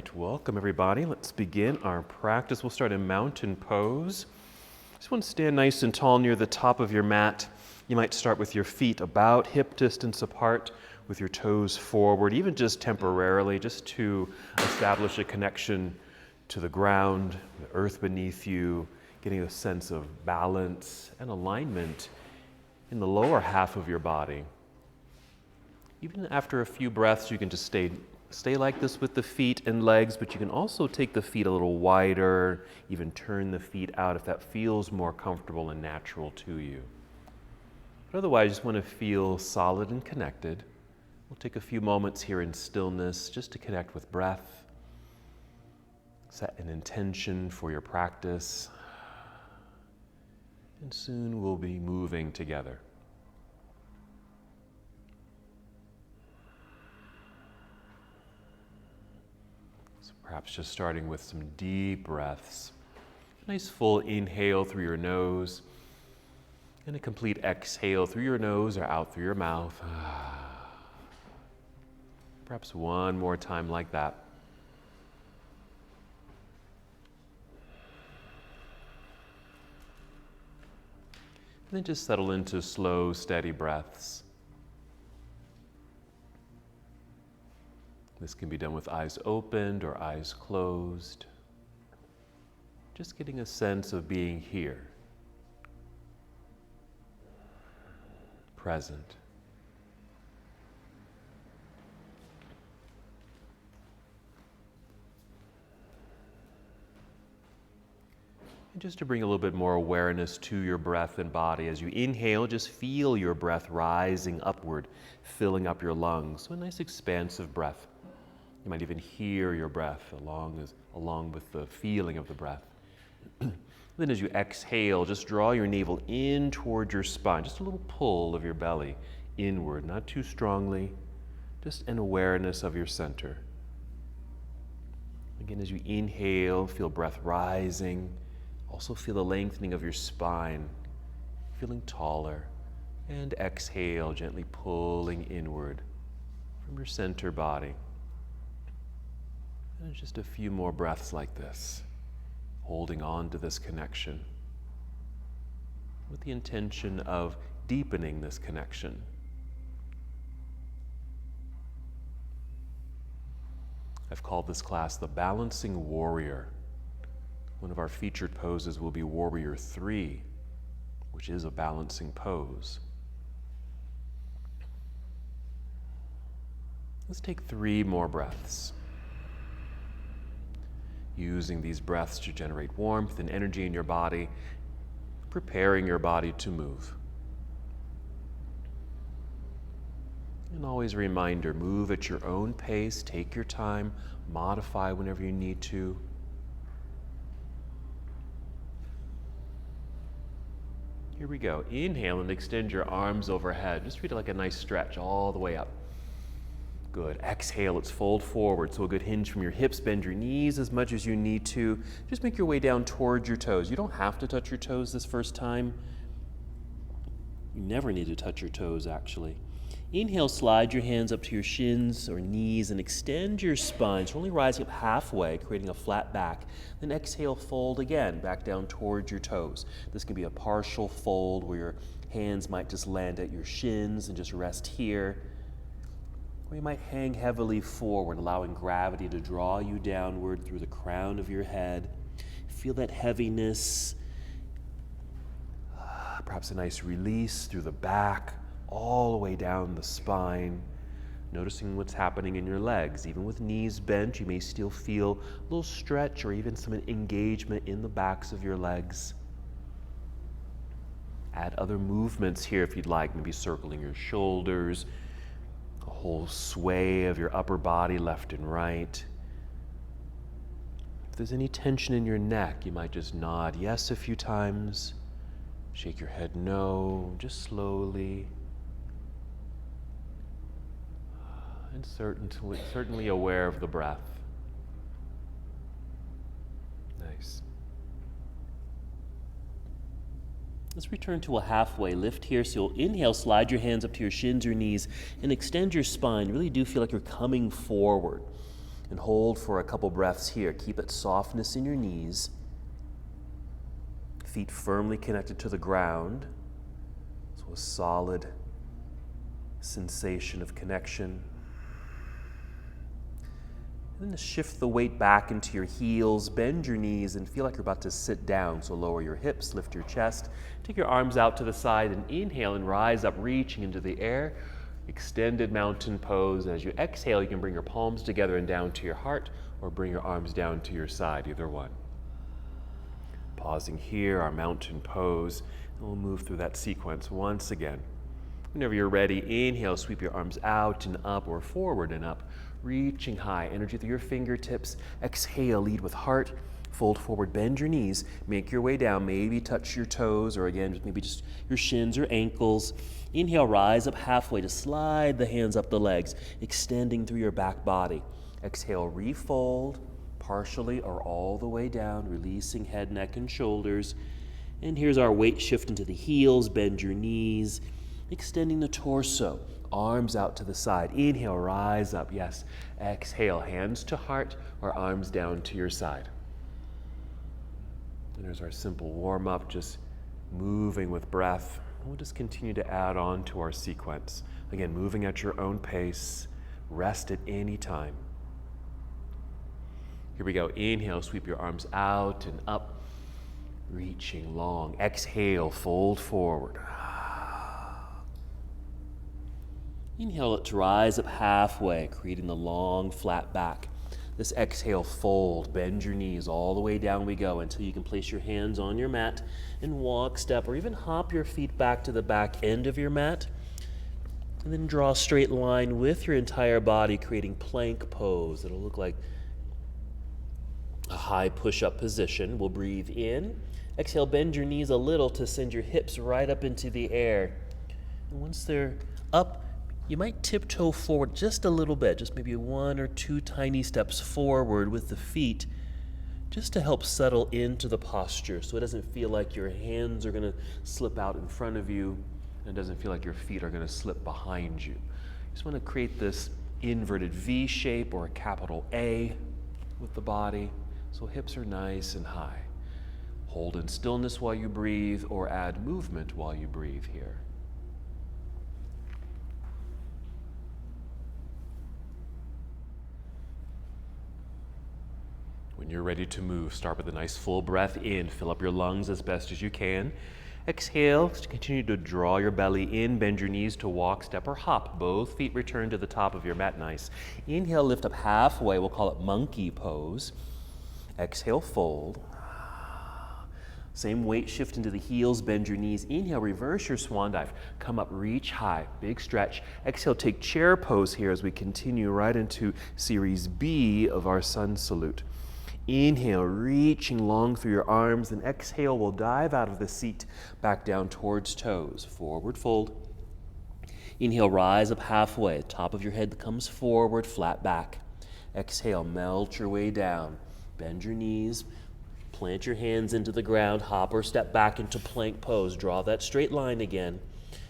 right, welcome everybody. Let's begin our practice. We'll start in mountain pose. Just want to stand nice and tall near the top of your mat. You might start with your feet about hip distance apart with your toes forward, even just temporarily, just to establish a connection to the ground, the earth beneath you, getting a sense of balance and alignment in the lower half of your body. Even after a few breaths, you can just stay like this with the feet and legs, but you can also take the feet a little wider, even turn the feet out if that feels more comfortable and natural to you. But otherwise, you just want to feel solid and connected. We'll take a few moments here in stillness just to connect with breath, set an intention for your practice, and soon we'll be moving together. Perhaps just starting with some deep breaths. A nice full inhale through your nose and a complete exhale through your nose or out through your mouth. Perhaps one more time like that. And then just settle into slow, steady breaths. This can be done with eyes opened or eyes closed. Just getting a sense of being here, present. And just to bring a little bit more awareness to your breath and body, as you inhale, just feel your breath rising upward, filling up your lungs. So a nice expansive breath. You might even hear your breath along with the feeling of the breath. Then as you exhale, just draw your navel in toward your spine, just a little pull of your belly inward, not too strongly, just an awareness of your center. Again, as you inhale, feel breath rising. Also feel the lengthening of your spine, feeling taller. And exhale, gently pulling inward from your center body. And just a few more breaths like this, holding on to this connection with the intention of deepening this connection. I've called this class the Balancing Warrior. One of our featured poses will be Warrior 3, which is a balancing pose. Let's take 3 more breaths. Using these breaths to generate warmth and energy in your body, preparing your body to move. And always a reminder, move at your own pace, take your time, modify whenever you need to. Here we go. Inhale and extend your arms overhead. Just treat it like a nice stretch all the way up. Good. Exhale, let's fold forward. So a good hinge from your hips. Bend your knees as much as you need to. Just make your way down towards your toes. You don't have to touch your toes this first time. You never need to touch your toes, actually. Inhale, slide your hands up to your shins or knees and extend your spine. So only rising up halfway, creating a flat back. Then exhale, fold again, back down towards your toes. This can be a partial fold where your hands might just land at your shins and just rest here. Or you might hang heavily forward, allowing gravity to draw you downward through the crown of your head. Feel that heaviness. Perhaps a nice release through the back, all the way down the spine. Noticing what's happening in your legs. Even with knees bent, you may still feel a little stretch or even some engagement in the backs of your legs. Add other movements here if you'd like, maybe circling your shoulders, a whole sway of your upper body left and right. If there's any tension in your neck, you might just nod yes a few times, shake your head no, just slowly. And certainly aware of the breath. Nice. Let's return to a halfway lift here. So you'll inhale, slide your hands up to your shins or knees, and extend your spine. Really do feel like you're coming forward. And hold for a couple breaths here. Keep it softness in your knees. Feet firmly connected to the ground. So a solid sensation of connection. And then shift the weight back into your heels, bend your knees, and feel like you're about to sit down. So lower your hips, lift your chest, take your arms out to the side, and inhale and rise up, reaching into the air. Extended mountain pose. As you exhale, you can bring your palms together and down to your heart, or bring your arms down to your side, either one. Pausing here, our mountain pose, and we'll move through that sequence once again. Whenever you're ready, inhale, sweep your arms out and up or forward and up, reaching high, energy through your fingertips. Exhale, lead with heart, fold forward, bend your knees, make your way down, maybe touch your toes, or again, maybe just your shins or ankles. Inhale, rise up halfway to slide the hands up the legs, extending through your back body. Exhale, refold, partially or all the way down, releasing head, neck, and shoulders. And here's our weight shift into the heels, bend your knees, extending the torso, arms out to the side. Inhale, rise up, yes. Exhale, hands to heart or arms down to your side. And there's our simple warm-up, just moving with breath. We'll just continue to add on to our sequence. Again, moving at your own pace, rest at any time. Here we go. Inhale, sweep your arms out and up, reaching long. Exhale, fold forward. Inhale, let's rise up halfway, creating the long, flat back. This exhale, fold, bend your knees, all the way down we go until you can place your hands on your mat and walk, step, or even hop your feet back to the back end of your mat. And then draw a straight line with your entire body, creating plank pose. It'll look like a high push-up position. We'll breathe in. Exhale, bend your knees a little to send your hips right up into the air. And once they're up, you might tiptoe forward just a little bit, just maybe 1 or 2 tiny steps forward with the feet, just to help settle into the posture so it doesn't feel like your hands are going to slip out in front of you, and it doesn't feel like your feet are going to slip behind you. You just want to create this inverted V shape or a capital A with the body, so hips are nice and high. Hold in stillness while you breathe, or add movement while you breathe here. When you're ready to move, start with a nice full breath in. Fill up your lungs as best as you can. Exhale, continue to draw your belly in, bend your knees to walk, step, or hop. Both feet return to the top of your mat, nice. Inhale, lift up halfway, we'll call it monkey pose. Exhale, fold. Same weight shift into the heels, bend your knees. Inhale, reverse your swan dive. Come up, reach high, big stretch. Exhale, take chair pose here as we continue right into series B of our sun salute. Inhale, reaching long through your arms, and exhale, we'll dive out of the seat, back down towards toes. Forward fold. Inhale, rise up halfway. Top of your head comes forward, flat back. Exhale, melt your way down. Bend your knees, plant your hands into the ground, hop or step back into plank pose. Draw that straight line again.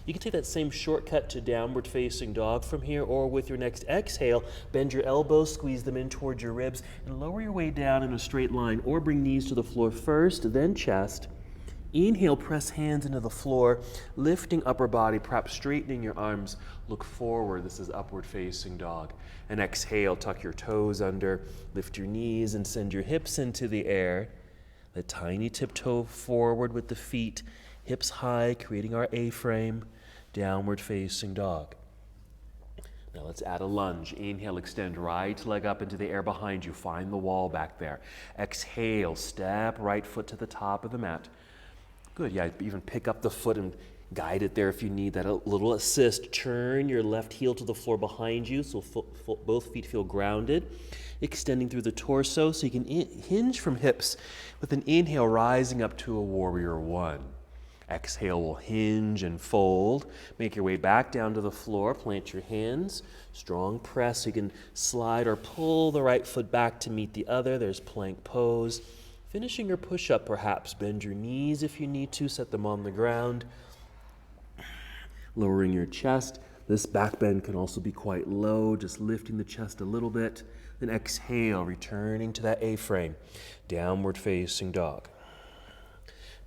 You can take that same shortcut to downward facing dog from here, or with your next exhale, bend your elbows, squeeze them in towards your ribs, and lower your way down in a straight line, or bring knees to the floor first, then chest. Inhale, press hands into the floor, lifting upper body, perhaps straightening your arms. Look forward. This is upward facing dog. And exhale, tuck your toes under, lift your knees, and send your hips into the air. A tiny tiptoe forward with the feet, hips high, creating our A-frame. Downward facing dog. Now let's add a lunge. Inhale, extend right leg up into the air behind you. Find the wall back there. Exhale, step right foot to the top of the mat. Good, yeah, even pick up the foot and guide it there if you need that a little assist. Turn your left heel to the floor behind you so both feet feel grounded. Extending through the torso so you can hinge from hips with an inhale rising up to a warrior one. Exhale, will hinge and fold. Make your way back down to the floor. Plant your hands. Strong press so you can slide or pull the right foot back to meet the other. There's plank pose. Finishing your push-up perhaps. Bend your knees if you need to. Set them on the ground. Lowering your chest. This back bend can also be quite low, just lifting the chest a little bit. Then exhale, returning to that A-frame. Downward facing dog.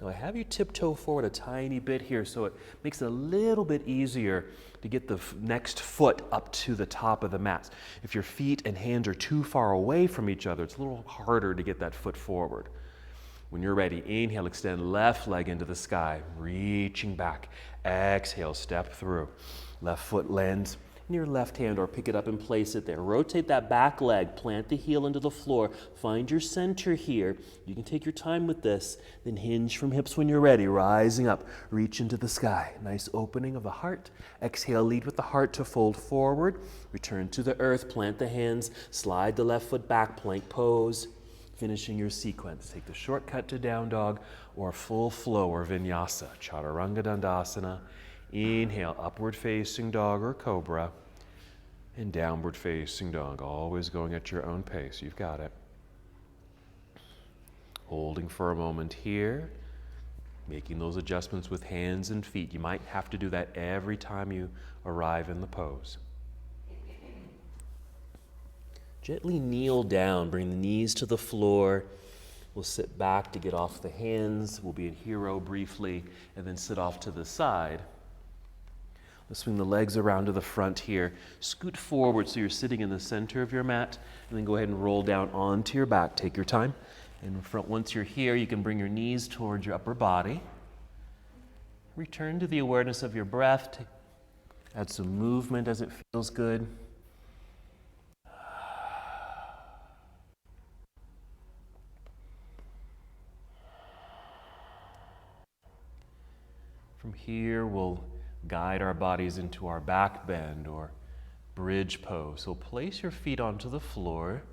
Now I have you tiptoe forward a tiny bit here, so it makes it a little bit easier to get the next foot up to the top of the mat. If your feet and hands are too far away from each other, it's a little harder to get that foot forward. When you're ready, inhale, extend left leg into the sky, reaching back. Exhale, step through. Left foot lands in your left hand, or pick it up and place it there. Rotate that back leg, plant the heel into the floor. Find your center here. You can take your time with this. Then hinge from hips when you're ready, rising up. Reach into the sky. Nice opening of the heart. Exhale, lead with the heart to fold forward. Return to the earth, plant the hands, slide the left foot back, plank pose. Finishing your sequence. Take the shortcut to down dog or full flow or vinyasa, chaturanga dandasana. Inhale, upward facing dog or cobra, and downward facing dog, always going at your own pace. You've got it. Holding for a moment here, making those adjustments with hands and feet. You might have to do that every time you arrive in the pose. Gently kneel down, bring the knees to the floor. We'll sit back to get off the hands. We'll be in hero briefly, and then sit off to the side. Let's swing the legs around to the front here. Scoot forward so you're sitting in the center of your mat, and then go ahead and roll down onto your back. Take your time. And once you're here, you can bring your knees towards your upper body. Return to the awareness of your breath. Add some movement as it feels good. From here, we'll guide our bodies into our back bend or bridge pose. So place your feet onto the floor,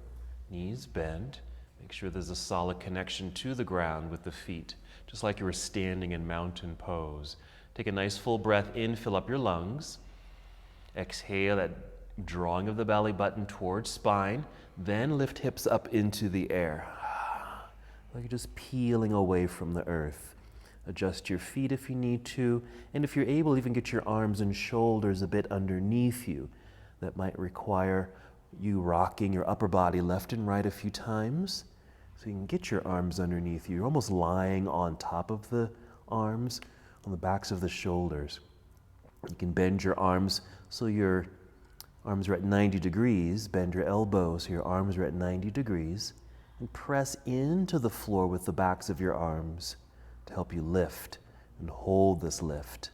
knees bent. Make sure there's a solid connection to the ground with the feet, just like you were standing in mountain pose. Take a nice full breath in, fill up your lungs. Exhale, that drawing of the belly button towards spine. Then lift hips up into the air. Like you're just peeling away from the earth. Adjust your feet if you need to, and if you're able, even get your arms and shoulders a bit underneath you. That might require you rocking your upper body left and right a few times, so you can get your arms underneath you. You're almost lying on top of the arms, on the backs of the shoulders. You can bend your arms so your arms are at 90 degrees. Bend your elbows so your arms are at 90 degrees, and press into the floor with the backs of your arms to help you lift and hold this lift.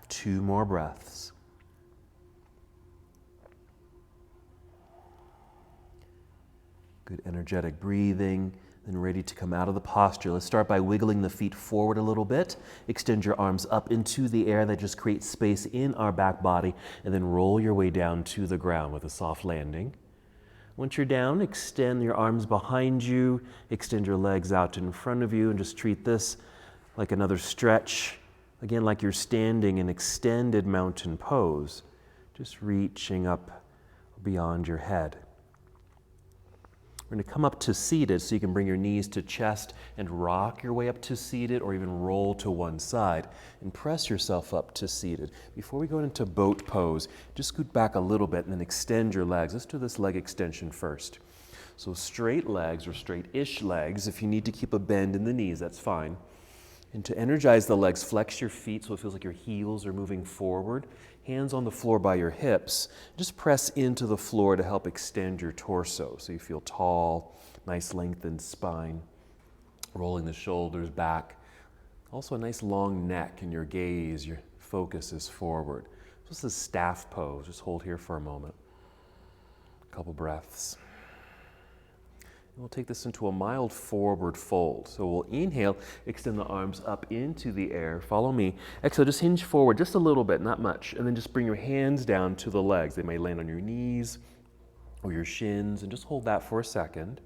2 more breaths. Good energetic breathing, then ready to come out of the posture. Let's start by wiggling the feet forward a little bit. Extend your arms up into the air. That just creates space in our back body, and then roll your way down to the ground with a soft landing. Once you're down, extend your arms behind you, extend your legs out in front of you, and just treat this like another stretch. Again, like you're standing in extended mountain pose, just reaching up beyond your head. We're going to come up to seated, so you can bring your knees to chest and rock your way up to seated, or even roll to one side and press yourself up to seated. Before we go into boat pose, just scoot back a little bit and then extend your legs. Let's do this leg extension first. So straight legs or straight-ish legs. If you need to keep a bend in the knees, that's fine. And to energize the legs, flex your feet so it feels like your heels are moving forward. Hands on the floor by your hips. Just press into the floor to help extend your torso so you feel tall, nice lengthened spine. Rolling the shoulders back. Also a nice long neck, and your gaze, your focus is forward. So this is staff pose. Just hold here for a moment. A couple breaths. We'll take this into a mild forward fold. So we'll inhale, extend the arms up into the air. Follow me. Exhale, just hinge forward just a little bit, not much. And then just bring your hands down to the legs. They may land on your knees or your shins, and just hold that for a second.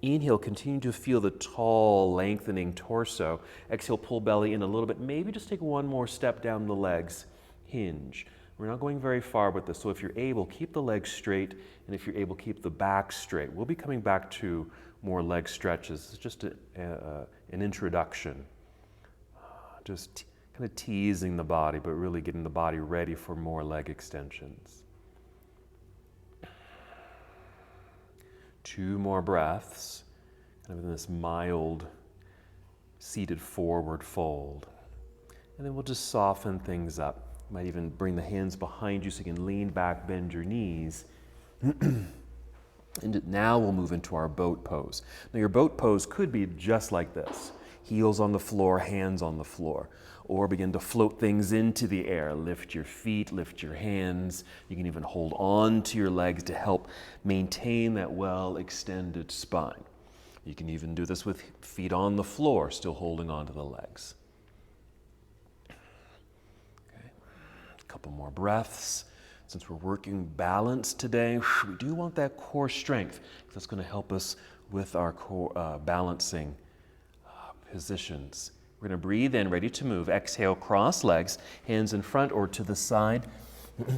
Inhale, continue to feel the tall, lengthening torso. Exhale, pull belly in a little bit. Maybe just take one more step down the legs. Hinge. We're not going very far with this, so if you're able, keep the legs straight, and if you're able, keep the back straight. We'll be coming back to more leg stretches. It's just an introduction. Just kind of teasing the body, but really getting the body ready for more leg extensions. 2 more breaths, kind of in this mild seated forward fold. And then we'll just soften things up. You might even bring the hands behind you so you can lean back, bend your knees. And now we'll move into our boat pose. Now your boat pose could be just like this. Heels on the floor, hands on the floor. Or begin to float things into the air. Lift your feet, lift your hands. You can even hold on to your legs to help maintain that well-extended spine. You can even do this with feet on the floor, still holding on to the legs. Okay. A couple more breaths. Since we're working balance today, we do want that core strength. That's going to help us with our core balancing positions. We're going to breathe in, ready to move. Exhale, cross legs, hands in front or to the side.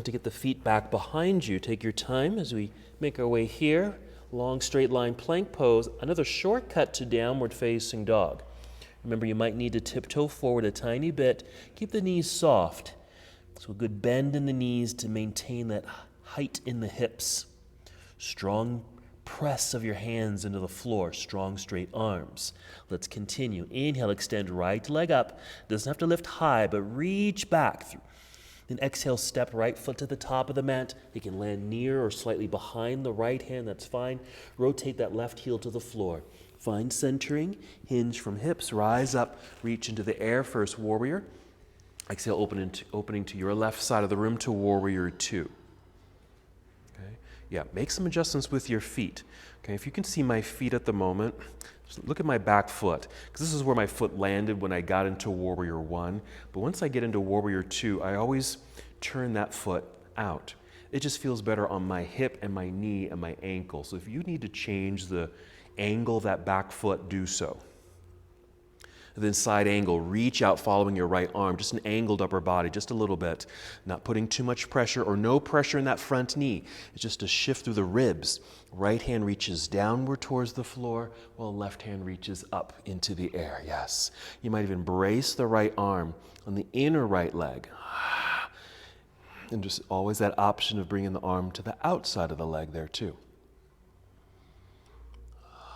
To get the feet back behind you, take your time as we make our way here. Long straight line plank pose. Another shortcut to downward facing dog. Remember, you might need to tiptoe forward a tiny bit. Keep the knees soft. So a good bend in the knees to maintain that height in the hips. Strong press of your hands into the floor, strong straight arms. Let's continue. Inhale, extend right leg up. Doesn't have to lift high, but reach back through. Then exhale, step right foot to the top of the mat. You can land near or slightly behind the right hand, that's fine. Rotate that left heel to the floor. Find centering, hinge from hips, rise up, reach into the air, first warrior. Exhale, opening to your left side of the room to warrior 2. Okay. Yeah, make some adjustments with your feet. Okay, if you can see my feet at the moment, just look at my back foot, because this is where my foot landed when I got into warrior 1. But once I get into warrior 2, I always turn that foot out. It just feels better on my hip and my knee and my ankle. So if you need to change the angle of that back foot, do so. And then side angle, reach out following your right arm, just an angled upper body, just a little bit. Not putting too much pressure or no pressure in that front knee. It's just a shift through the ribs. Right hand reaches downward towards the floor, while left hand reaches up into the air, yes. You might even brace the right arm on the inner right leg. And just always that option of bringing the arm to the outside of the leg there too.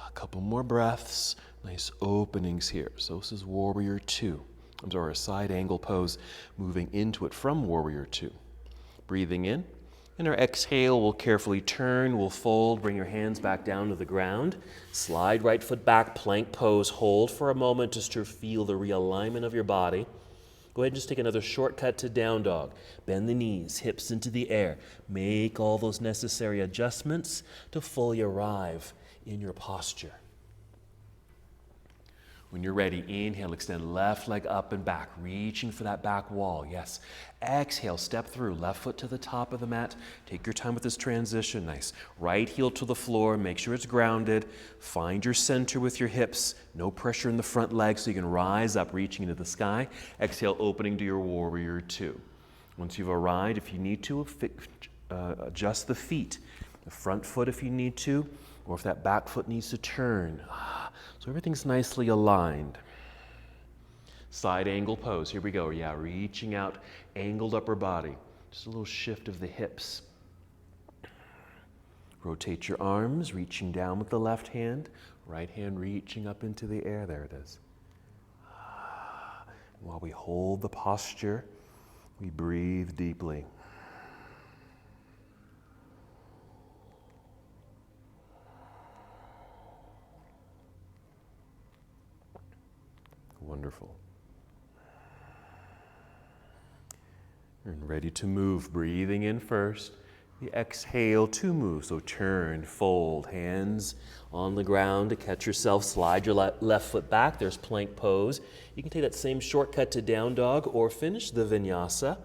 A couple more breaths. Nice openings here. So this is warrior 2. A side angle pose, moving into it from warrior 2. Breathing in. And our exhale, we'll carefully turn, we'll fold, bring your hands back down to the ground. Slide right foot back, plank pose. Hold for a moment just to feel the realignment of your body. Go ahead and just take another shortcut to down dog. Bend the knees, hips into the air. Make all those necessary adjustments to fully arrive in your posture. When you're ready, inhale, extend left leg up and back, reaching for that back wall, yes. Exhale, step through, left foot to the top of the mat. Take your time with this transition, nice. Right heel to the floor, make sure it's grounded. Find your center with your hips, no pressure in the front leg so you can rise up, reaching into the sky. Exhale, opening to your warrior 2. Once you've arrived, if you need to, adjust the feet. The front foot if you need to, or if that back foot needs to turn. So everything's nicely aligned. Side angle pose, here we go. Yeah, reaching out, angled upper body. Just a little shift of the hips. Rotate your arms, reaching down with the left hand. Right hand reaching up into the air, there it is. While we hold the posture, we breathe deeply. Wonderful. And ready to move, breathing in first. The exhale to move, so turn, fold, hands on the ground to catch yourself. Slide your left foot back, there's plank pose. You can take that same shortcut to down dog or finish the vinyasa.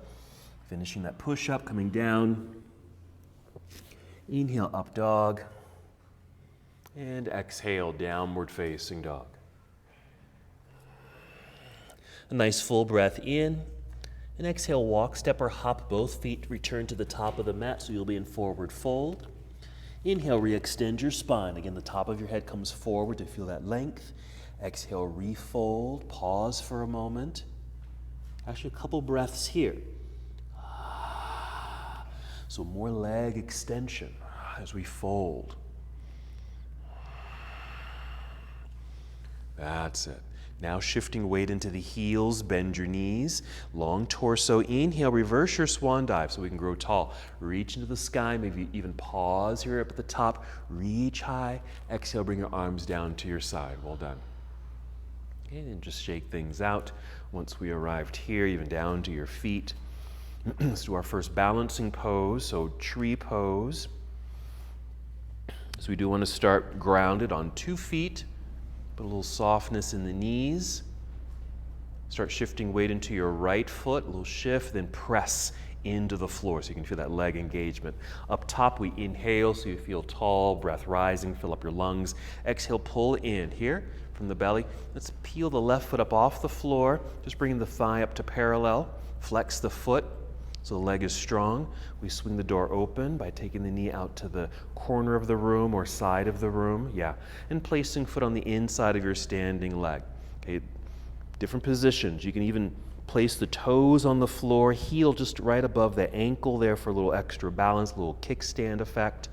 Finishing that push up, coming down. Inhale, up dog. And exhale, downward facing dog. A nice full breath in. And exhale, walk, step, or hop both feet. Return to the top of the mat so you'll be in forward fold. Inhale, re-extend your spine. Again, the top of your head comes forward to feel that length. Exhale, refold. Pause for a moment. Actually, a couple breaths here. So more leg extension as we fold. That's it. Now shifting weight into the heels, bend your knees, long torso. Inhale, reverse your swan dive so we can grow tall. Reach into the sky, maybe even pause here up at the top. Reach high. Exhale, bring your arms down to your side. Well done. Okay, and just shake things out. Once we arrived here, even down to your feet. Let's do our first balancing pose, so tree pose. So we do want to start grounded on 2 feet, put a little softness in the knees. Start shifting weight into your right foot, a little shift, then press into the floor so you can feel that leg engagement. Up top, we inhale so you feel tall, breath rising, fill up your lungs. Exhale, pull in here from the belly. Let's peel the left foot up off the floor, just bringing the thigh up to parallel. Flex the foot so the leg is strong. We swing the door open by taking the knee out to the corner of the room or side of the room, and placing foot on the inside of your standing leg. Okay, different positions. You can even place the toes on the floor, heel just right above the ankle there for a little extra balance, a little kickstand effect,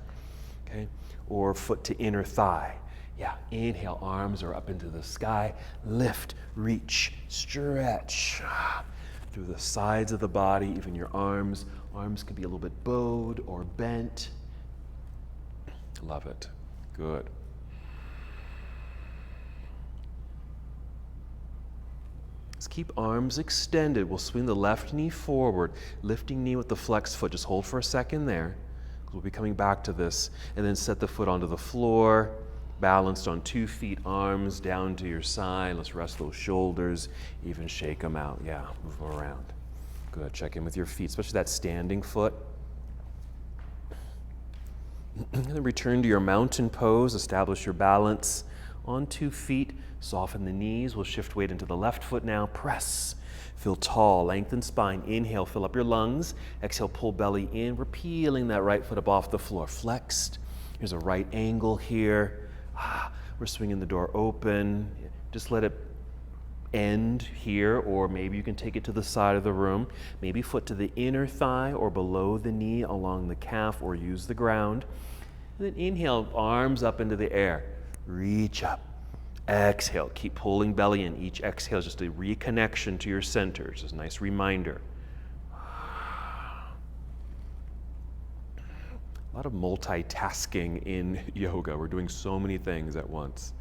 okay? Or foot to inner thigh. Inhale, arms are up into the sky. Lift, reach, stretch. Through the sides of the body, even your arms. Arms can be a little bit bowed or bent. Love it. Good. Let's keep arms extended. We'll swing the left knee forward, lifting knee with the flexed foot. Just hold for a second there, because we'll be coming back to this. And then set the foot onto the floor, balanced on 2 feet, arms down to your side. Let's rest those shoulders, even shake them out. Move them around. Good. Check in with your feet, especially that standing foot. And then return to your mountain pose. Establish your balance on 2 feet. Soften the knees. We'll shift weight into the left foot now. Press. Feel tall. Lengthen spine. Inhale, fill up your lungs. Exhale, pull belly in. We're peeling that right foot up off the floor. Flexed. Here's a right angle here. We're swinging the door open. Just let it end here, or maybe you can take it to the side of the room. Maybe foot to the inner thigh or below the knee along the calf, or use the ground. And then inhale, arms up into the air. Reach up. Exhale. Keep pulling belly in. Each exhale is just a reconnection to your center. It's just a nice reminder. A lot of multitasking in yoga. We're doing so many things at once.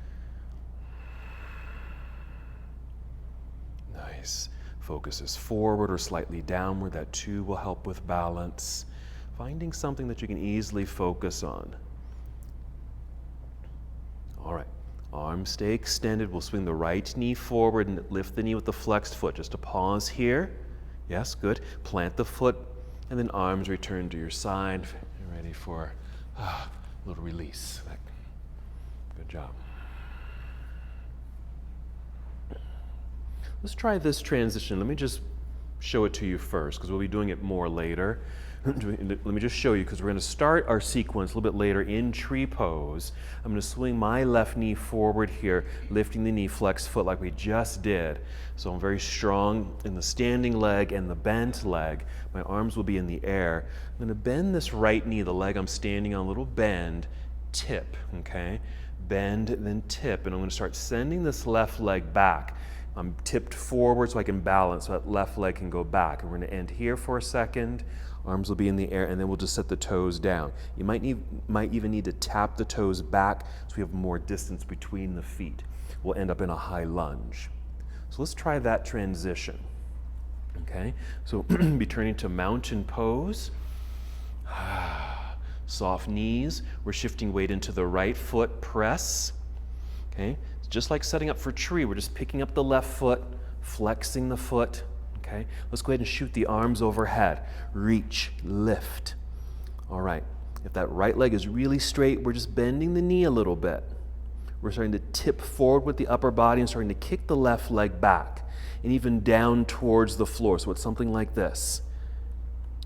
Nice. Focus is forward or slightly downward. That too will help with balance. Finding something that you can easily focus on. All right. Arms stay extended. We'll swing the right knee forward and lift the knee with the flexed foot. Just a pause here. Yes, good. Plant the foot and then arms return to your side. Ready for a little release. Good job. Let's try this transition. Let me just show it to you first, because we'll be doing it more later. Let me just show you, because we're going to start our sequence a little bit later in tree pose. I'm going to swing my left knee forward here, lifting the knee, flex foot like we just did. So I'm very strong in the standing leg and the bent leg. My arms will be in the air. I'm going to bend this right knee, the leg I'm standing on, a little bend, tip, okay? Bend, then tip, and I'm going to start sending this left leg back. I'm tipped forward so I can balance, so that left leg can go back. And we're going to end here for a second. Arms will be in the air, and then we'll just set the toes down. You might even need to tap the toes back so we have more distance between the feet. We'll end up in a high lunge. So let's try that transition. Okay, so be turning to mountain pose. Soft knees. We're shifting weight into the right foot, press. Okay, it's just like setting up for tree. We're just picking up the left foot, flexing the foot. Okay, let's go ahead and shoot the arms overhead. Reach, lift. All right, if that right leg is really straight, we're just bending the knee a little bit. We're starting to tip forward with the upper body and starting to kick the left leg back and even down towards the floor. So it's something like this.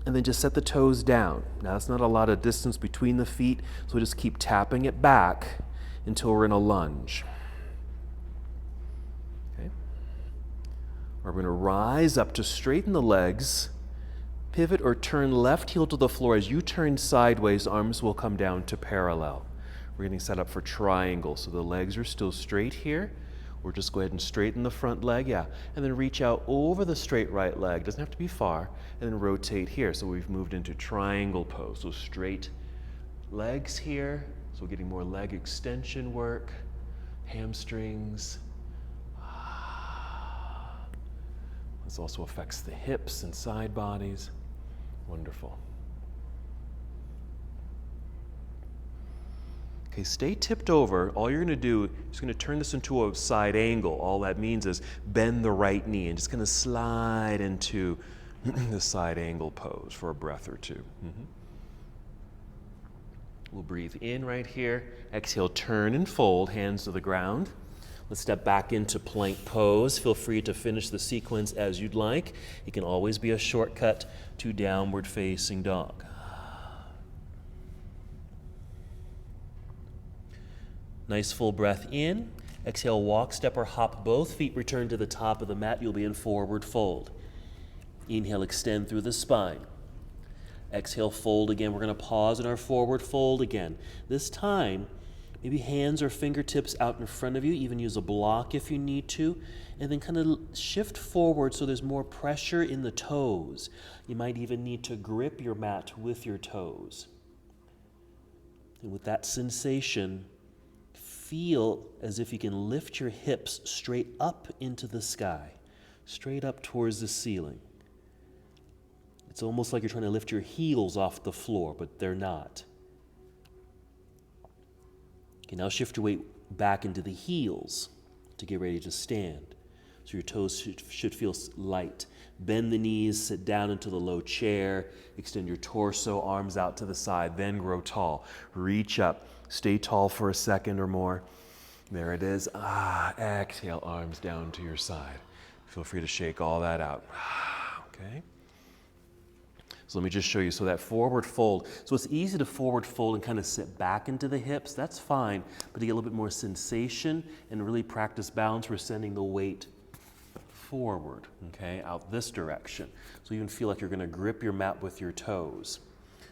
And then just set the toes down. Now that's not a lot of distance between the feet, so we'll just keep tapping it back until we're in a lunge. Okay. We're going to rise up to straighten the legs, pivot or turn left heel to the floor. As you turn sideways, arms will come down to parallel. We're getting set up for triangle, so the legs are still straight here. We'll just go ahead and straighten the front leg, and then reach out over the straight right leg. Doesn't have to be far, and then rotate here. So we've moved into triangle pose. So straight legs here. So we're getting more leg extension work, hamstrings. This also affects the hips and side bodies. Wonderful. Okay, stay tipped over. All you're going to do is going to turn this into a side angle. All that means is bend the right knee and just going to slide into the side angle pose for a breath or two. We'll breathe in right here. Exhale, turn and fold, hands to the ground. Let's step back into plank pose. Feel free to finish the sequence as you'd like. It can always be a shortcut to downward facing dog. Nice full breath in. Exhale, walk, step, or hop both feet. Return to the top of the mat. You'll be in forward fold. Inhale, extend through the spine. Exhale, fold again. We're going to pause in our forward fold again. This time, maybe hands or fingertips out in front of you. Even use a block if you need to. And then kind of shift forward so there's more pressure in the toes. You might even need to grip your mat with your toes. And with that sensation, feel as if you can lift your hips straight up into the sky, straight up towards the ceiling. It's almost like you're trying to lift your heels off the floor, but they're not. Okay, now shift your weight back into the heels to get ready to stand. So your toes should feel light. Bend the knees, sit down into the low chair, extend your torso, arms out to the side, then grow tall. Reach up, stay tall for a second or more. There it is. Exhale, arms down to your side. Feel free to shake all that out. Okay. So let me just show you. So that forward fold. So it's easy to forward fold and kind of sit back into the hips. That's fine. But to get a little bit more sensation and really practice balance, we're sending the weight forward, okay, out this direction. So you can feel like you're going to grip your mat with your toes.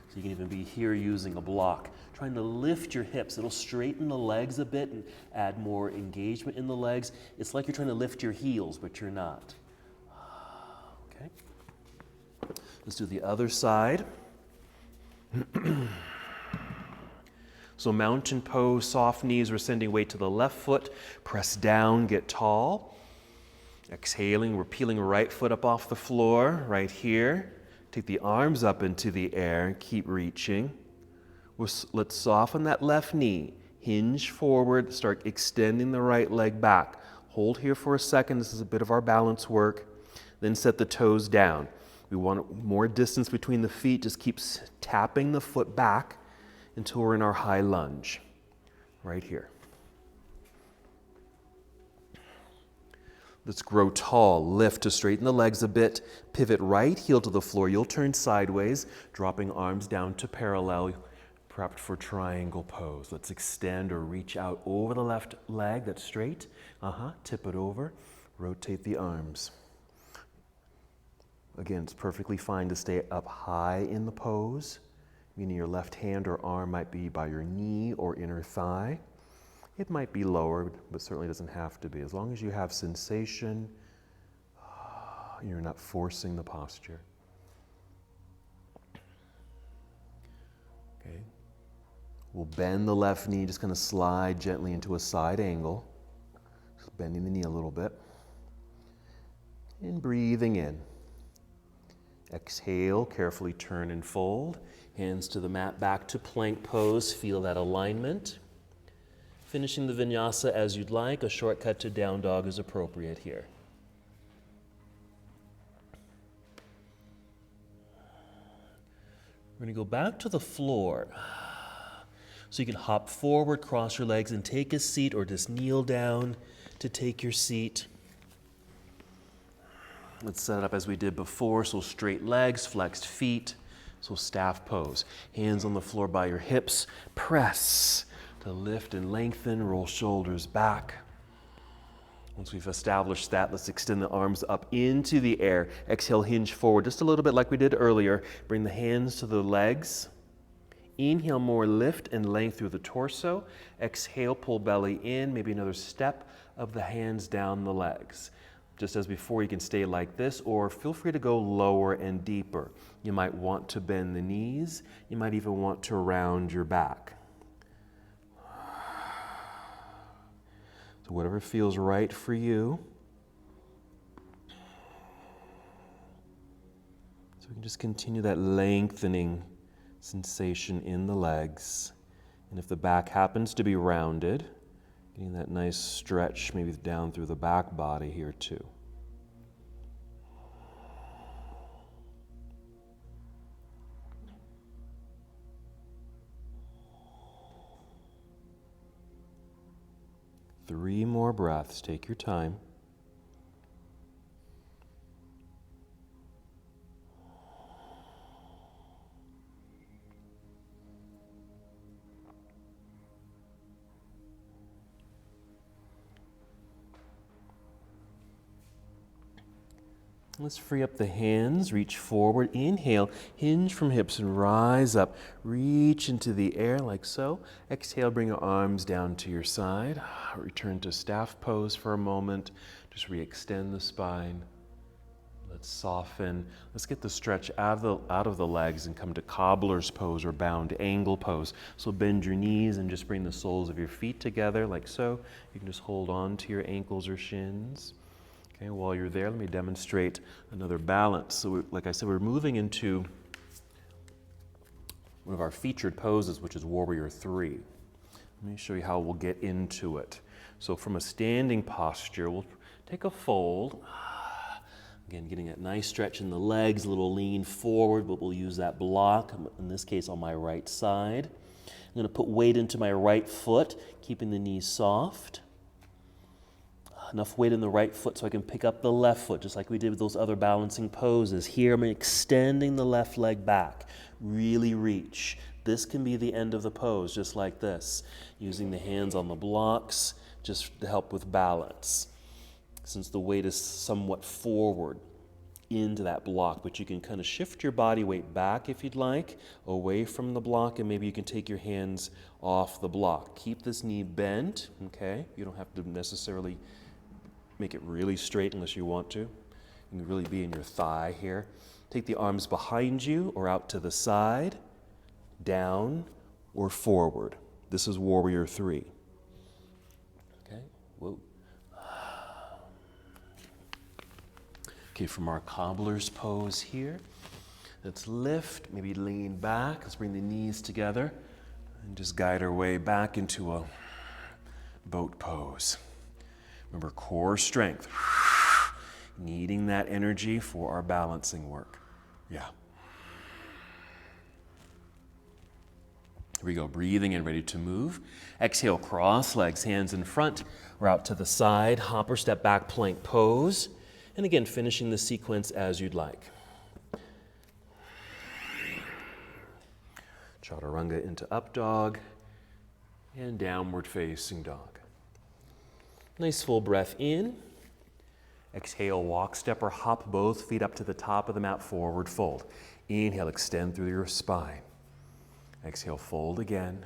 So you can even be here using a block, trying to lift your hips. It'll straighten the legs a bit and add more engagement in the legs. It's like you're trying to lift your heels, but you're not. Okay. Let's do the other side. So mountain pose, soft knees, we're sending weight to the left foot. Press down, get tall. Exhaling, we're peeling right foot up off the floor, right here. Take the arms up into the air and keep reaching. Let's soften that left knee. Hinge forward, start extending the right leg back. Hold here for a second. This is a bit of our balance work. Then set the toes down. We want more distance between the feet. Just keep tapping the foot back until we're in our high lunge, right here. Let's grow tall. Lift to straighten the legs a bit. Pivot right heel to the floor. You'll turn sideways, dropping arms down to parallel, prepped for triangle pose. Let's extend or reach out over the left leg that's straight. Tip it over. Rotate the arms. Again, it's perfectly fine to stay up high in the pose, meaning your left hand or arm might be by your knee or inner thigh. It might be lower, but certainly doesn't have to be. As long as you have sensation, you're not forcing the posture. Okay. We'll bend the left knee, just kind of slide gently into a side angle. Just bending the knee a little bit. And breathing in. Exhale, carefully turn and fold. Hands to the mat, back to plank pose. Feel that alignment. Finishing the vinyasa as you'd like. A shortcut to down dog is appropriate here. We're going to go back to the floor. So you can hop forward, cross your legs, and take a seat, or just kneel down to take your seat. Let's set it up as we did before. So straight legs, flexed feet. So staff pose. Hands on the floor by your hips. Press to lift and lengthen. Roll shoulders back. Once we've established that, let's extend the arms up into the air. Exhale, hinge forward just a little bit like we did earlier. Bring the hands to the legs. Inhale, more lift and length through the torso. Exhale, pull belly in, maybe another step of the hands down the legs. Just as before, you can stay like this, or feel free to go lower and deeper. You might want to bend the knees. You might even want to round your back. So whatever feels right for you. So we can just continue that lengthening sensation in the legs. And if the back happens to be rounded, getting that nice stretch maybe down through the back body here too. Three more breaths. Take your time. Let's free up the hands, reach forward, inhale, hinge from hips and rise up. Reach into the air like so. Exhale, bring your arms down to your side. Return to staff pose for a moment. Just re-extend the spine. Let's soften. Let's get the stretch out of the legs and come to cobbler's pose or bound angle pose. So bend your knees and just bring the soles of your feet together like so. You can just hold on to your ankles or shins. Okay, while you're there, let me demonstrate another balance. So like I said, we're moving into one of our featured poses, which is Warrior 3. Let me show you how we'll get into it. So from a standing posture, we'll take a fold. Again, getting that nice stretch in the legs, a little lean forward, but we'll use that block, in this case on my right side. I'm going to put weight into my right foot, keeping the knees soft. Enough weight in the right foot so I can pick up the left foot, just like we did with those other balancing poses. Here I'm extending the left leg back. Really reach. This can be the end of the pose, just like this. Using the hands on the blocks just to help with balance. Since the weight is somewhat forward into that block, but you can kind of shift your body weight back if you'd like, away from the block, and maybe you can take your hands off the block. Keep this knee bent, okay? You don't have to necessarily make it really straight unless you want to. You can really be in your thigh here. Take the arms behind you or out to the side, down or forward. This is Warrior 3. Okay, whoa. Okay, from our cobbler's pose here, let's lift, maybe lean back. Let's bring the knees together and just guide our way back into a boat pose. Remember, core strength. Needing that energy for our balancing work. Yeah. Here we go, breathing in, ready to move. Exhale, cross legs, hands in front, or out to the side, hop or step back plank pose. And again, finishing the sequence as you'd like. Chaturanga into up dog and downward facing dog. Nice full breath in. Exhale, walk, step, or hop both feet up to the top of the mat, forward fold. Inhale, extend through your spine. Exhale, fold again.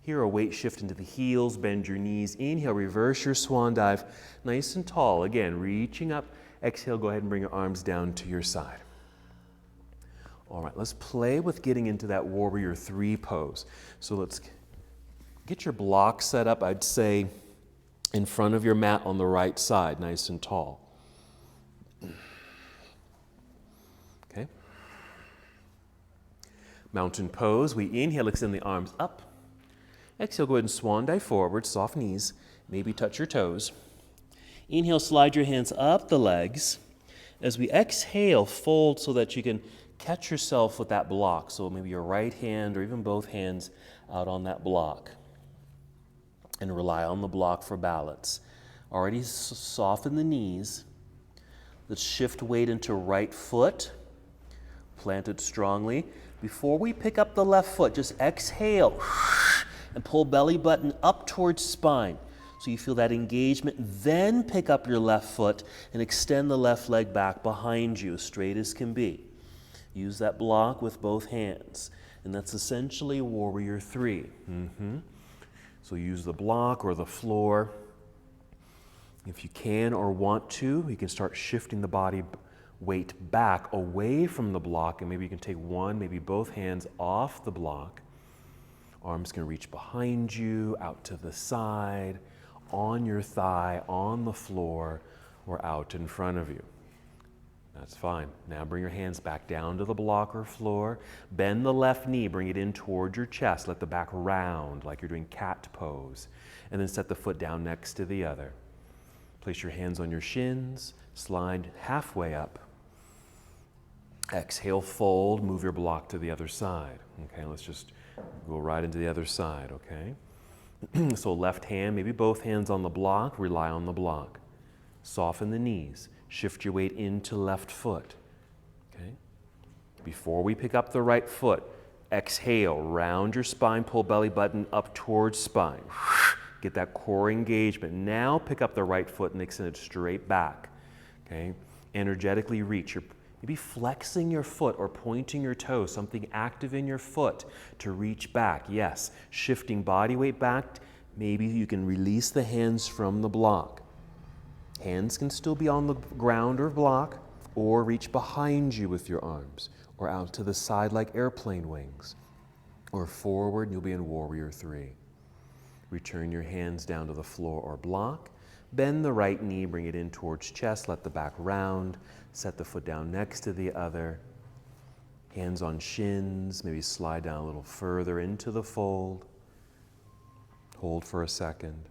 Here, a weight shift into the heels, bend your knees. Inhale, reverse your swan dive, nice and tall. Again, reaching up. Exhale, go ahead and bring your arms down to your side. All right, let's play with getting into that Warrior 3 pose. So let's get your block set up, I'd say, in front of your mat on the right side, nice and tall. Okay. Mountain pose. We inhale, extend the arms up. Exhale, go ahead and swan dive forward, soft knees, maybe touch your toes. Inhale, slide your hands up the legs. As we exhale, fold so that you can catch yourself with that block. So maybe your right hand or even both hands out on that block. And rely on the block for balance. Already soften the knees. Let's shift weight into right foot. Plant it strongly. Before we pick up the left foot, just exhale and pull belly button up towards spine. so you feel that engagement. Then pick up your left foot and extend the left leg back behind you, as straight as can be. Use that block with both hands. And that's essentially Warrior Three. So use the block or the floor. If you can or want to, you can start shifting the body weight back away from the block, and maybe you can take one, maybe both hands off the block. Arms can reach behind you, out to the side, on your thigh, on the floor, or out in front of you. That's fine. Now bring your hands back down to the block or floor. Bend the left knee, bring it in toward your chest. Let the back round like you're doing cat pose. And then set the foot down next to the other. Place your hands on your shins, slide halfway up. Exhale, fold, move your block to the other side. Okay, let's just go right into the other side, okay? So left hand, maybe both hands on the block, rely on the block. Soften the knees. Shift your weight into left foot, okay? Before we pick up the right foot, exhale, round your spine, pull belly button up towards spine. Get that core engagement. Now pick up the right foot and extend it straight back, okay? Energetically reach. You're maybe flexing your foot or pointing your toes, something active in your foot to reach back. Yes, shifting body weight back. Maybe you can release the hands from the block. Hands can still be on the ground or block, or reach behind you with your arms, or out to the side like airplane wings, or forward, and you'll be in Warrior Three. Return your hands down to the floor or block. Bend the right knee, bring it in towards chest, let the back round, set the foot down next to the other. Hands on shins, maybe slide down a little further into the fold. Hold for a second.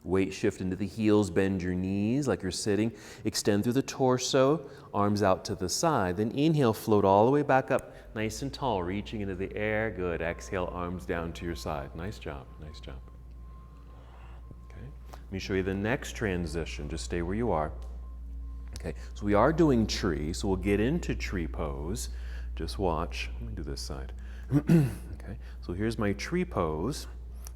Weight shift into the heels, bend your knees like you're sitting. Extend through the torso, arms out to the side. Then inhale, float all the way back up, nice and tall, reaching into the air. Good. Exhale, arms down to your side. Nice job, nice job. Okay. Let me show you the next transition. Just stay where you are. Okay, so we are doing tree, so we'll get into tree pose. Just watch. Let me do this side. Okay, so here's my tree pose.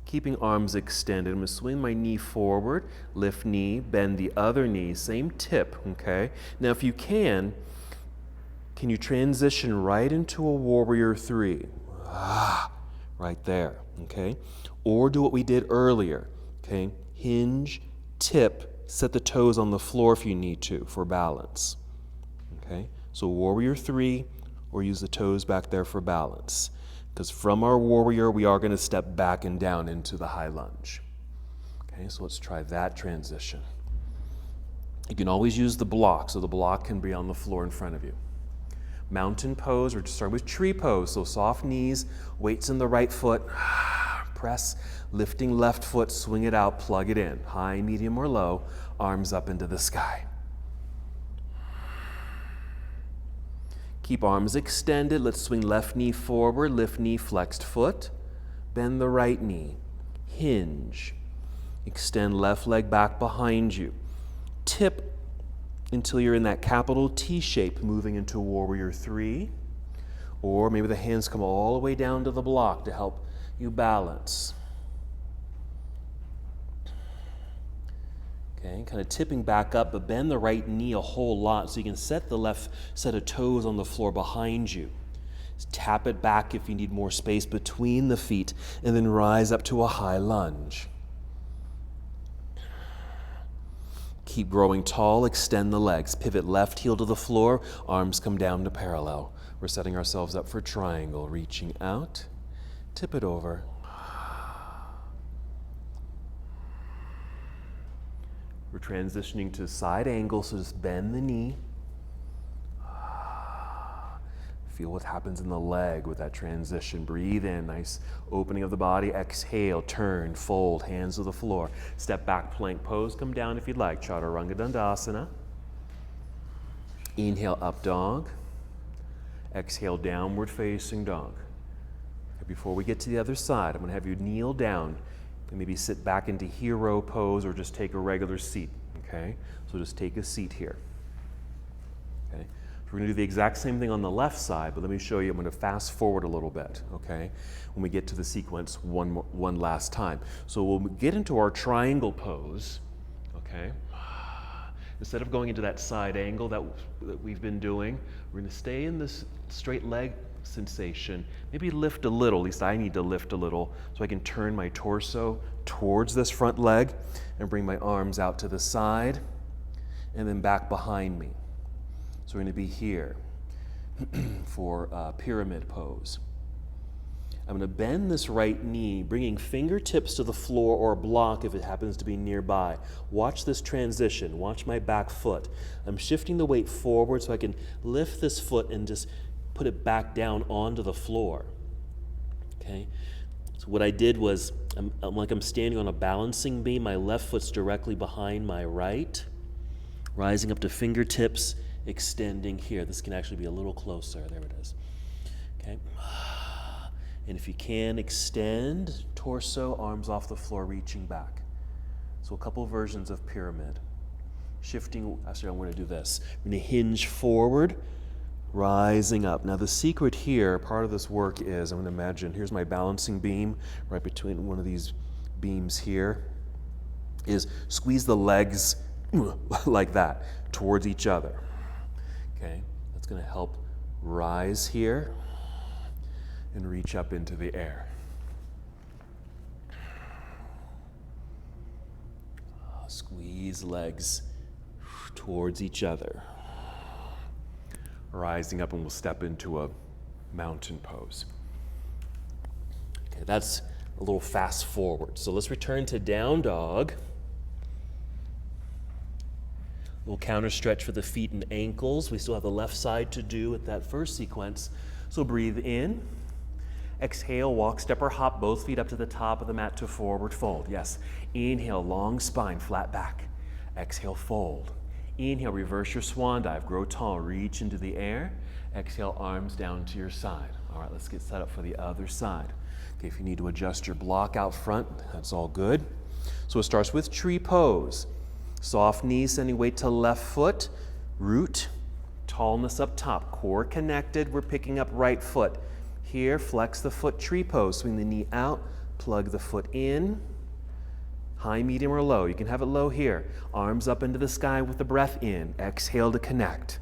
Keeping arms extended, I'm going to swing my knee forward, lift knee, bend the other knee, same tip, okay? Now if you can you transition right into a Warrior Three? Right there, okay? Or do what we did earlier, okay? Hinge, tip, set the toes on the floor if you need to for balance, okay? So Warrior Three, or use the toes back there for balance. Because from our warrior, we are going to step back and down into the high lunge. Okay, so let's try that transition. You can always use the block, so the block can be on the floor in front of you. Mountain pose, we're just starting with tree pose, so soft knees, weights in the right foot, press, lifting left foot, swing it out, plug it in, high, medium, or low, arms up into the sky. Keep arms extended. Let's swing left knee forward, lift knee, flexed foot. Bend the right knee. Hinge. Extend left leg back behind you. Tip until you're in that capital T shape, moving into Warrior Three. Or maybe the hands come all the way down to the block to help you balance. Okay, kind of tipping back up, but bend the right knee a whole lot so you can set the left set of toes on the floor behind you. Just tap it back if you need more space between the feet, and then rise up to a high lunge. Keep growing tall, extend the legs. Pivot left heel to the floor, arms come down to parallel. We're setting ourselves up for triangle, reaching out, tip it over. We're transitioning to side angle, so just bend the knee. Feel what happens in the leg with that transition. Breathe in, nice opening of the body. Exhale, turn, fold, hands to the floor. Step back, plank pose, come down if you'd like. Chaturanga Dandasana. Inhale, up dog. Exhale, downward facing dog. Before we get to the other side, I'm going to have you kneel down. And maybe sit back into hero pose or just take a regular seat, okay? So just take a seat here, okay? We're going to do the exact same thing on the left side, but let me show you. I'm going to fast forward a little bit, okay, when we get to the sequence one last time. So we'll get into our triangle pose, okay? Instead of going into that side angle that we've been doing, we're going to stay in this straight leg sensation. Maybe lift a little, at least I need to lift a little, so I can turn my torso towards this front leg and bring my arms out to the side and then back behind me. So we're going to be here for pyramid pose. I'm going to bend this right knee, bringing fingertips to the floor or block if it happens to be nearby. Watch this transition. Watch my back foot. I'm shifting the weight forward so I can lift this foot and just put it back down onto the floor. Okay? So what I did was, I'm standing on a balancing beam. My left foot's directly behind my right, rising up to fingertips, extending here. This can actually be a little closer. There it is. Okay? And if you can, extend torso, arms off the floor, reaching back. So a couple versions of pyramid. Shifting, actually I'm going to do this. I'm going to hinge forward, rising up. Now the secret here, part of this work is, I'm going to imagine, here's my balancing beam, right between one of these beams here, is squeeze the legs like that, towards each other. Okay, that's going to help rise here and reach up into the air. Squeeze legs towards each other. Rising up, and we'll step into a mountain pose. Okay, that's a little fast forward. So let's return to down dog. A little counter stretch for the feet and ankles. We still have the left side to do at that first sequence. So breathe in. Exhale, walk, step, or hop both feet up to the top of the mat to forward fold. Yes. Inhale, long spine, flat back. Exhale, fold. Inhale, reverse your swan dive. Grow tall, reach into the air. Exhale, arms down to your side. All right, let's get set up for the other side. Okay, if you need to adjust your block out front, that's all good. So it starts with tree pose. Soft knees, sending weight to left foot. Root, tallness up top. Core connected, we're picking up right foot. Here, flex the foot, tree pose. Swing the knee out, plug the foot in. High, medium, or low. You can have it low here. Arms up into the sky with the breath in. Exhale to connect.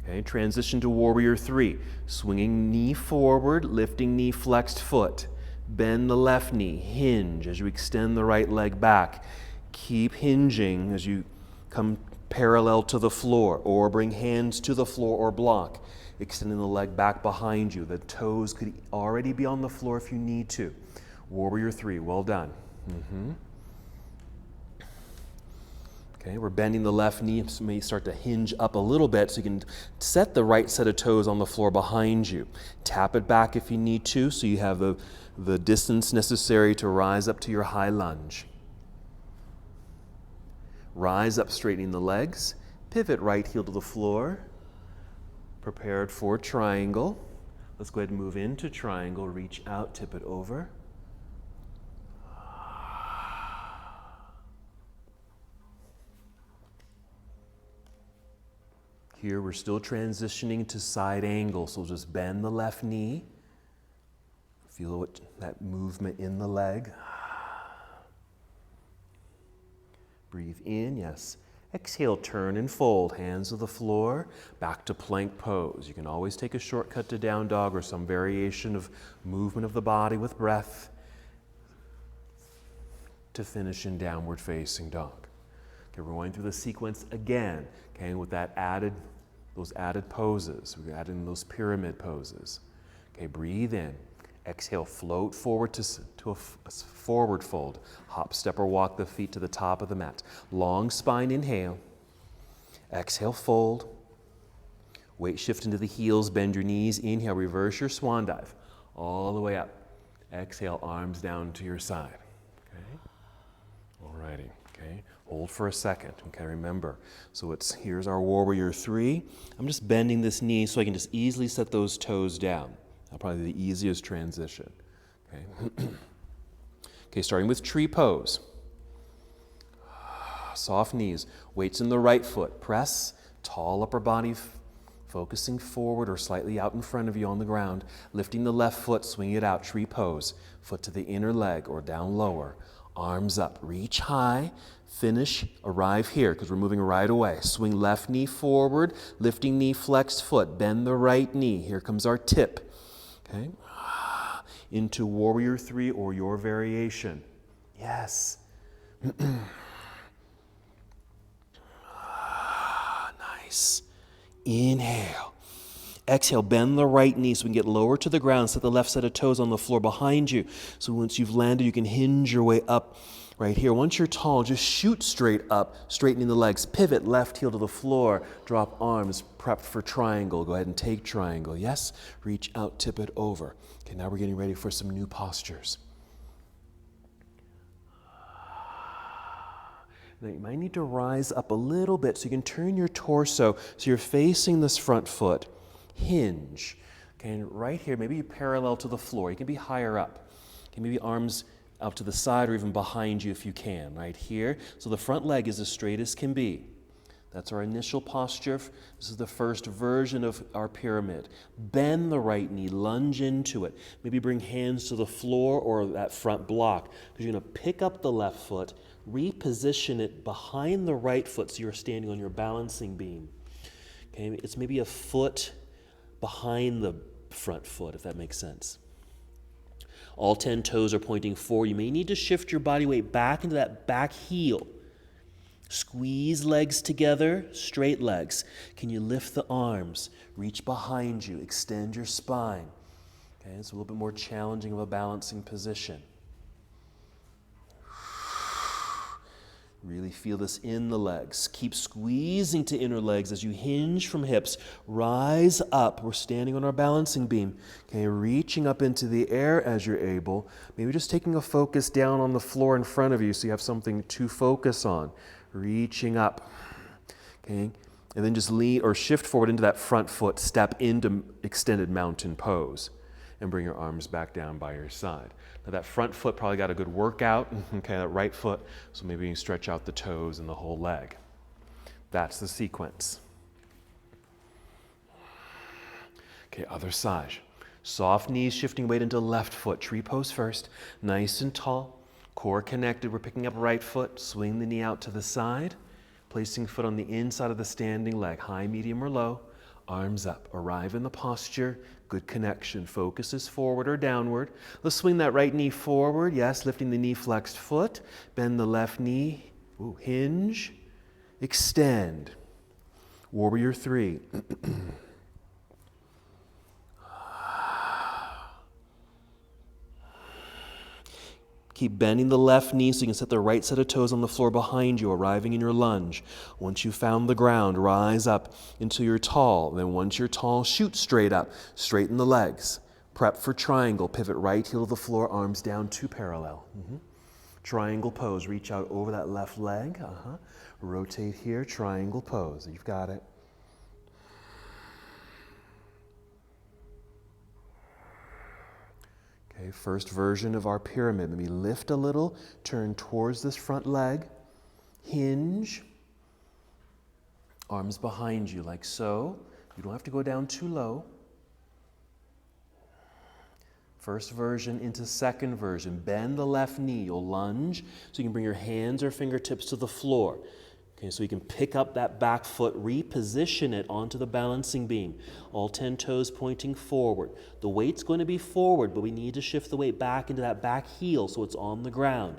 Okay, transition to warrior three. Swinging knee forward, lifting knee, flexed foot. Bend the left knee, hinge as you extend the right leg back. Keep hinging as you come parallel to the floor, or bring hands to the floor or block. Extending the leg back behind you. The toes could already be on the floor if you need to. Warrior three, well done. Okay, we're bending the left knee, so may start to hinge up a little bit so you can set the right set of toes on the floor behind you. Tap it back if you need to, so you have the distance necessary to rise up to your high lunge. Rise up, straightening the legs. Pivot right heel to the floor. Prepared for triangle. Let's go ahead and move into triangle. Reach out, tip it over. Here we're still transitioning to side angle, so just bend the left knee. Feel that movement in the leg. Breathe in, yes. Exhale, turn and fold, hands to the floor, back to plank pose. You can always take a shortcut to down dog or some variation of movement of the body with breath to finish in downward facing dog. Okay, we're going through the sequence again, okay, with those added poses. We're adding those pyramid poses. Okay, breathe in. Exhale, float forward to a forward fold. Hop, step, or walk the feet to the top of the mat. Long spine, inhale. Exhale, fold. Weight shift into the heels, bend your knees. Inhale, reverse your swan dive. All the way up. Exhale, arms down to your side. Okay? All righty. Okay? Hold for a second. Okay, remember. So here's our warrior three. I'm just bending this knee so I can just easily set those toes down. Probably the easiest transition. Okay. Okay, starting with tree pose. Soft knees, weights in the right foot. Press, tall upper body, focusing forward or slightly out in front of you on the ground. Lifting the left foot, swing it out, tree pose. Foot to the inner leg or down lower. Arms up, reach high, finish, arrive here because we're moving right away. Swing left knee forward, lifting knee, flexed foot. Bend the right knee. Here comes our tip. Okay. Into warrior 3 or your variation. Yes. Nice. Inhale. Exhale, bend the right knee so we can get lower to the ground. Set the left set of toes on the floor behind you. So once you've landed, you can hinge your way up right here. Once you're tall, just shoot straight up, straightening the legs. Pivot, left heel to the floor. Drop arms, prep for triangle. Go ahead and take triangle. Yes? Reach out, tip it over. Okay, now we're getting ready for some new postures. Now you might need to rise up a little bit so you can turn your torso so you're facing this front foot. Hinge. Okay, and right here, maybe you parallel to the floor. You can be higher up. Okay, maybe arms out to the side or even behind you if you can, right here. So the front leg is as straight as can be. That's our initial posture. This is the first version of our pyramid. Bend the right knee, lunge into it. Maybe bring hands to the floor or that front block because you're going to pick up the left foot, reposition it behind the right foot so you're standing on your balancing beam. Okay, it's maybe a foot behind the front foot, if that makes sense. All 10 toes are pointing forward. You may need to shift your body weight back into that back heel. Squeeze legs together, straight legs. Can you lift the arms? Reach behind you, extend your spine. Okay, it's a little bit more challenging of a balancing position. Really feel this in the legs. Keep squeezing to inner legs as you hinge from hips. Rise up. We're standing on our balancing beam. Okay, reaching up into the air as you're able. Maybe just taking a focus down on the floor in front of you so you have something to focus on. Reaching up. Okay, and then just lean or shift forward into that front foot. Step into extended mountain pose. And bring your arms back down by your side. Now that front foot probably got a good workout, okay, that right foot, so maybe you can stretch out the toes and the whole leg. That's the sequence. Okay, other side. Soft knees, shifting weight into left foot. Tree pose first, nice and tall. Core connected, we're picking up right foot, swing the knee out to the side, placing foot on the inside of the standing leg, high, medium, or low. Arms up, arrive in the posture, good connection. Focus is forward or downward. Let's swing that right knee forward, yes, lifting the knee, flexed foot. Bend the left knee, hinge, extend. Warrior 3. Keep bending the left knee so you can set the right set of toes on the floor behind you, arriving in your lunge. Once you've found the ground, rise up until you're tall. Then once you're tall, shoot straight up. Straighten the legs. Prep for triangle. Pivot right heel to the floor, arms down, 2 parallel. Triangle pose. Reach out over that left leg. Rotate here, triangle pose. You've got it. Okay, first version of our pyramid. Maybe lift a little, turn towards this front leg, hinge, arms behind you like so. You don't have to go down too low. First version into second version. Bend the left knee. You'll lunge so you can bring your hands or fingertips to the floor. Okay, so you can pick up that back foot, reposition it onto the balancing beam. All 10 toes pointing forward. The weight's going to be forward, but we need to shift the weight back into that back heel so it's on the ground.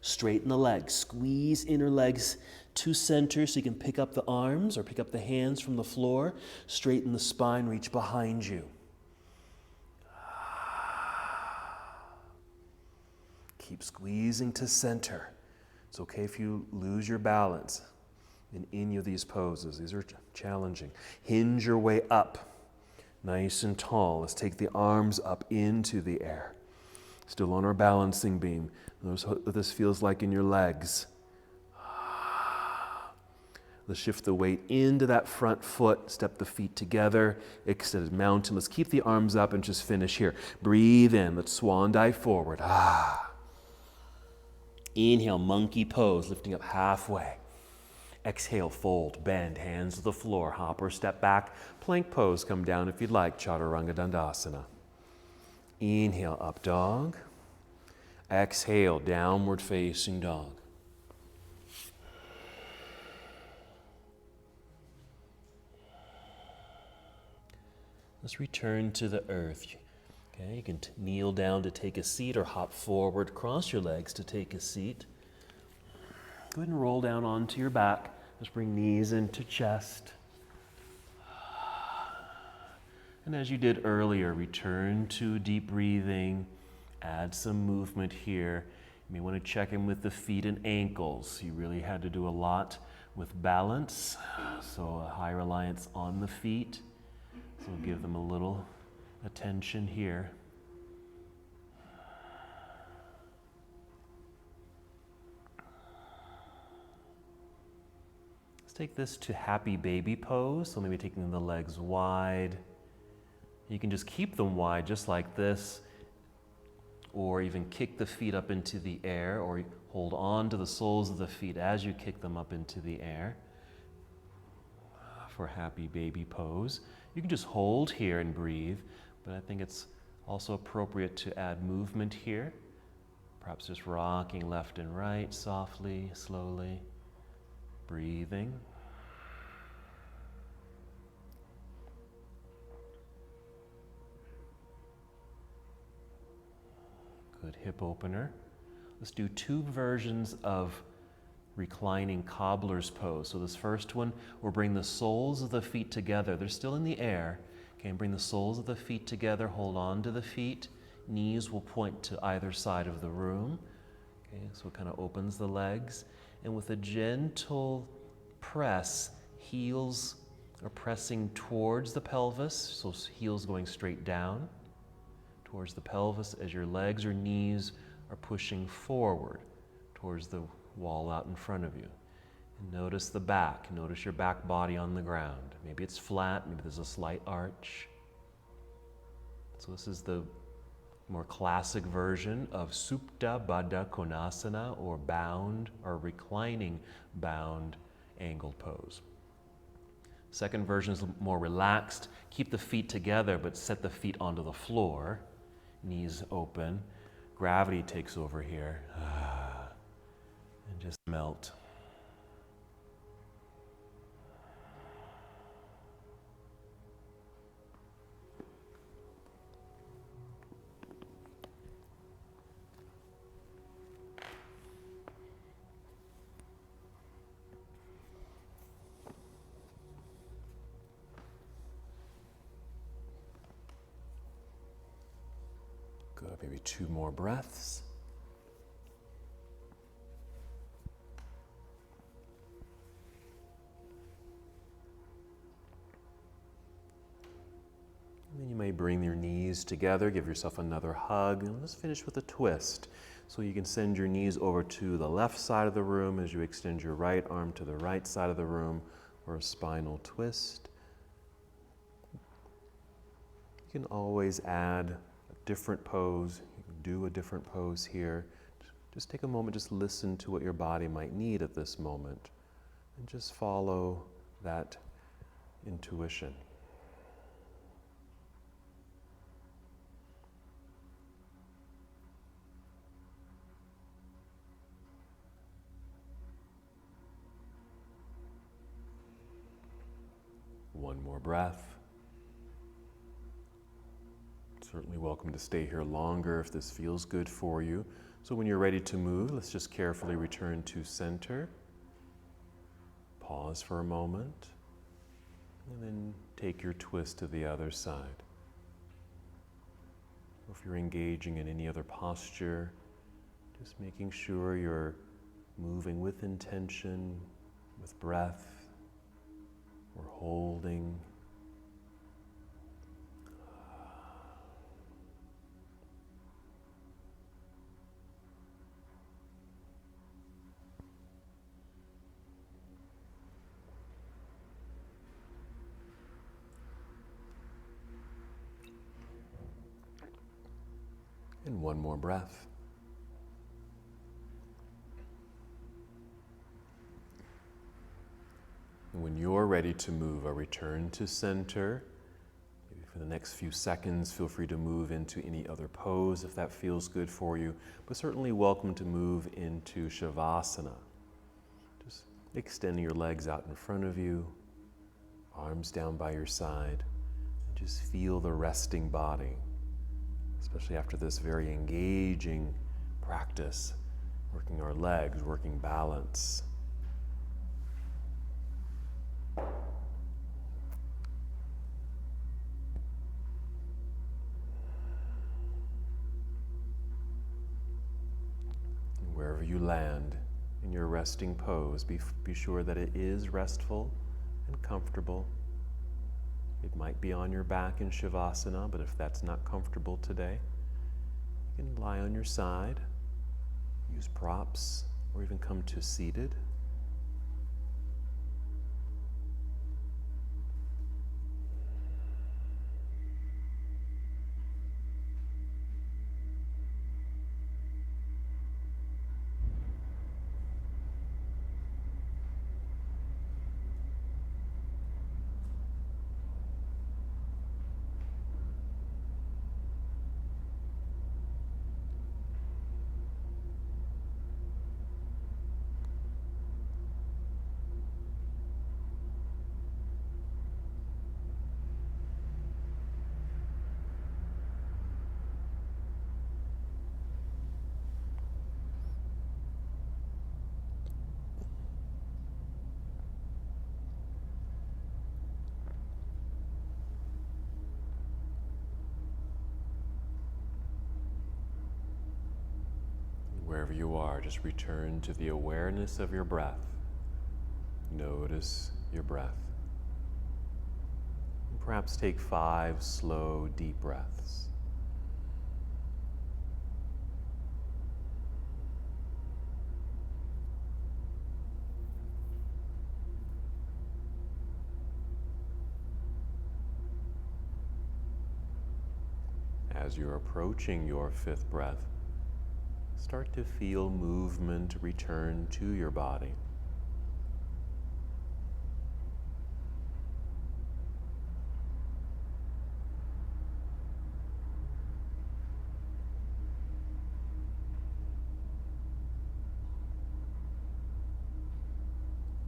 Straighten the legs. Squeeze inner legs to center so you can pick up the arms or pick up the hands from the floor. Straighten the spine, reach behind you. Keep squeezing to center. It's okay if you lose your balance in any of these poses. These are challenging. Hinge your way up, nice and tall. Let's take the arms up into the air. Still on our balancing beam. Notice what this feels like in your legs. Let's shift the weight into that front foot. Step the feet together. Extended mountain. Let's keep the arms up and just finish here. Breathe in. Let's swan dive forward. Inhale, monkey pose, lifting up halfway. Exhale, fold, bend, hands to the floor, hop or step back. Plank pose, come down if you'd like, Chaturanga Dandasana. Inhale, up dog. Exhale, downward facing dog. Let's return to the earth. Okay, you can kneel down to take a seat or hop forward, cross your legs to take a seat. Go ahead and roll down onto your back. Just bring knees into chest. And as you did earlier, return to deep breathing. Add some movement here. You may want to check in with the feet and ankles. You really had to do a lot with balance, so a high reliance on the feet. So give them a little attention here. Let's take this to happy baby pose. So maybe taking the legs wide. You can just keep them wide just like this, or even kick the feet up into the air, or hold on to the soles of the feet as you kick them up into the air for happy baby pose. You can just hold here and breathe, but I think it's also appropriate to add movement here. Perhaps just rocking left and right softly, slowly, breathing. Good hip opener. Let's do two versions of reclining cobbler's pose. So this first one, we'll bring the soles of the feet together. They're still in the air. Okay, and bring the soles of the feet together. Hold on to the feet. Knees will point to either side of the room. Okay, so it kind of opens the legs. And with a gentle press, heels are pressing towards the pelvis. So heels going straight down towards the pelvis as your legs or knees are pushing forward towards the wall out in front of you. And notice the back. Notice your back body on the ground. Maybe it's flat, maybe there's a slight arch. So this is the more classic version of Supta Baddha Konasana, or bound or reclining bound angled pose. Second version is more relaxed. Keep the feet together, but set the feet onto the floor. Knees open. Gravity takes over here. And just melt. Good, maybe 2 more breaths. And then you may bring your knees together, give yourself another hug, and let's finish with a twist. So you can send your knees over to the left side of the room as you extend your right arm to the right side of the room, or a spinal twist. You can always add a different pose. You can do a different pose here. Just take a moment, just listen to what your body might need at this moment, and just follow that intuition. One more breath. Certainly welcome to stay here longer if this feels good for you. So when you're ready to move, let's just carefully return to center. Pause for a moment, and then take your twist to the other side. If you're engaging in any other posture, just making sure you're moving with intention, with breath, or holding. And one more breath. And when you're ready to move, a return to center. Maybe for the next few seconds, feel free to move into any other pose if that feels good for you, but certainly welcome to move into Shavasana. Just extending your legs out in front of you, arms down by your side, and just feel the resting body, especially after this very engaging practice, working our legs, working balance. Wherever you land in your resting pose, be sure that it is restful and comfortable. It might be on your back in Shavasana, but if that's not comfortable today, you can lie on your side, use props, or even come to seated. Wherever you are, just return to the awareness of your breath. Notice your breath. And perhaps take 5 slow, deep breaths. As you're approaching your 5th breath, start to feel movement return to your body.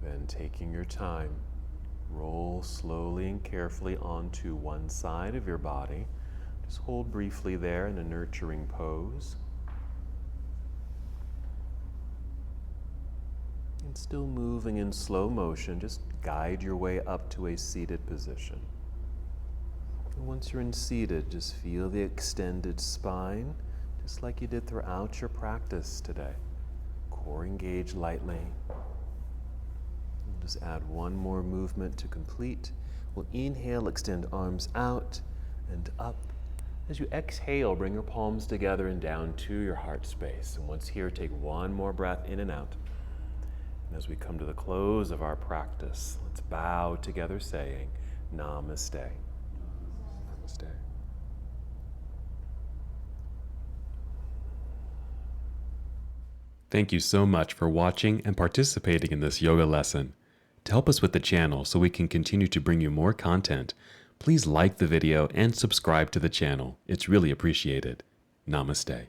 Then, taking your time, roll slowly and carefully onto one side of your body. Just hold briefly there in a nurturing pose. And still moving in slow motion, just guide your way up to a seated position. And once you're in seated, just feel the extended spine, just like you did throughout your practice today. Core engaged lightly. We'll just add one more movement to complete. We'll inhale, extend arms out and up. As you exhale, bring your palms together and down to your heart space. And once here, take one more breath in and out. And as we come to the close of our practice, let's bow together saying, Namaste. Namaste. Thank you so much for watching and participating in this yoga lesson. To help us with the channel so we can continue to bring you more content, please like the video and subscribe to the channel. It's really appreciated. Namaste.